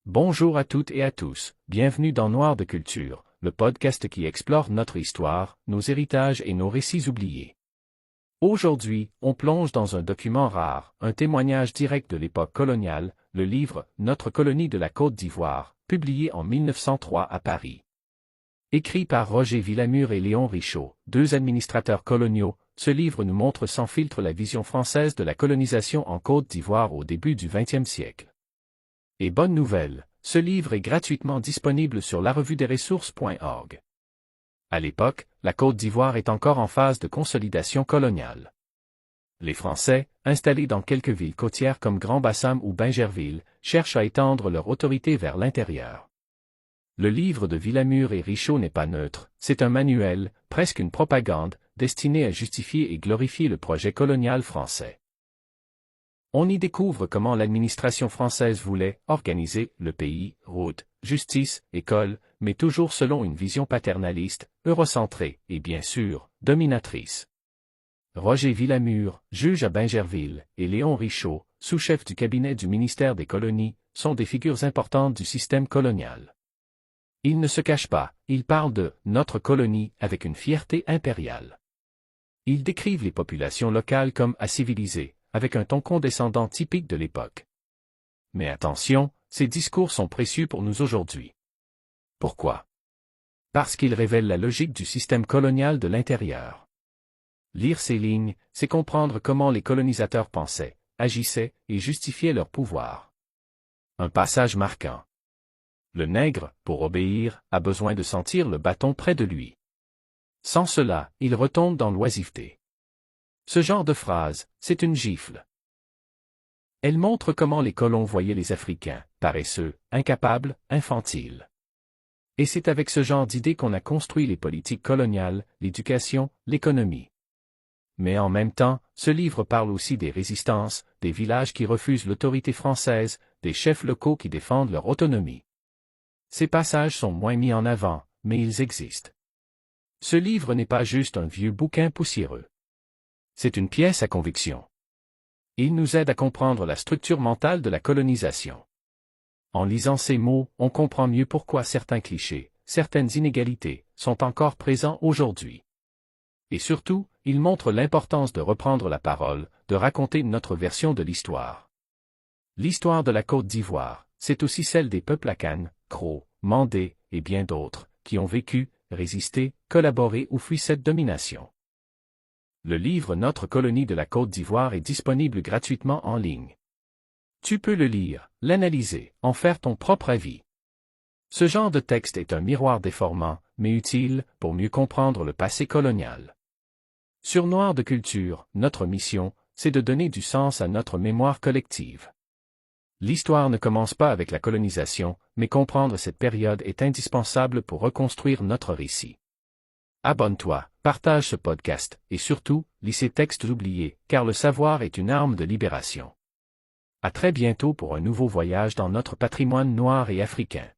Bonjour à toutes et à tous, bienvenue dans Noir de Culture, le podcast qui explore notre histoire, nos héritages et nos récits oubliés. Aujourd'hui, on plonge dans un document rare, un témoignage direct de l'époque coloniale, le livre « Notre colonie de la Côte d'Ivoire », publié en 1903 à Paris. Écrit par Roger Villamur et Léon Richaud, deux administrateurs coloniaux, ce livre nous montre sans filtre la vision française de la colonisation en Côte d'Ivoire au début du XXe siècle. Et bonne nouvelle, ce livre est gratuitement disponible sur larevuedesressources.org. À l'époque, la Côte d'Ivoire est encore en phase de consolidation coloniale. Les Français, installés dans quelques villes côtières comme Grand-Bassam ou Bingerville, cherchent à étendre leur autorité vers l'intérieur. Le livre de Villamur et Richaud n'est pas neutre, c'est un manuel, presque une propagande, destiné à justifier et glorifier le projet colonial français. On y découvre comment l'administration française voulait organiser le pays, routes, justice, école, mais toujours selon une vision paternaliste, eurocentrée et bien sûr, dominatrice. Roger Villamur, juge à Bingerville, et Léon Richaud, sous-chef du cabinet du ministère des Colonies, sont des figures importantes du système colonial. Ils ne se cachent pas, ils parlent de « notre colonie » avec une fierté impériale. Ils décrivent les populations locales comme acivilisées, avec un ton condescendant typique de l'époque. Mais attention, ces discours sont précieux pour nous aujourd'hui. Pourquoi? Parce qu'ils révèlent la logique du système colonial de l'intérieur. Lire ces lignes, c'est comprendre comment les colonisateurs pensaient, agissaient et justifiaient leur pouvoir. Un passage marquant. Le nègre, pour obéir, a besoin de sentir le bâton près de lui. Sans cela, il retombe dans l'oisiveté. Ce genre de phrase, c'est une gifle. Elle montre comment les colons voyaient les Africains, paresseux, incapables, infantiles. Et c'est avec ce genre d'idées qu'on a construit les politiques coloniales, l'éducation, l'économie. Mais en même temps, ce livre parle aussi des résistances, des villages qui refusent l'autorité française, des chefs locaux qui défendent leur autonomie. Ces passages sont moins mis en avant, mais ils existent. Ce livre n'est pas juste un vieux bouquin poussiéreux. C'est une pièce à conviction. Il nous aide à comprendre la structure mentale de la colonisation. En lisant ces mots, on comprend mieux pourquoi certains clichés, certaines inégalités, sont encore présents aujourd'hui. Et surtout, il montre l'importance de reprendre la parole, de raconter notre version de l'histoire. L'histoire de la Côte d'Ivoire, c'est aussi celle des peuples Akan, Kro, Mandé, et bien d'autres, qui ont vécu, résisté, collaboré ou fui cette domination. Le livre Notre colonie de la Côte d'Ivoire est disponible gratuitement en ligne. Tu peux le lire, l'analyser, en faire ton propre avis. Ce genre de texte est un miroir déformant, mais utile, pour mieux comprendre le passé colonial. Sur Noir de Culture, notre mission, c'est de donner du sens à notre mémoire collective. L'histoire ne commence pas avec la colonisation, mais comprendre cette période est indispensable pour reconstruire notre récit. Abonne-toi, partage ce podcast, et surtout, lis ces textes oubliés, car le savoir est une arme de libération. À très bientôt pour un nouveau voyage dans notre patrimoine noir et africain.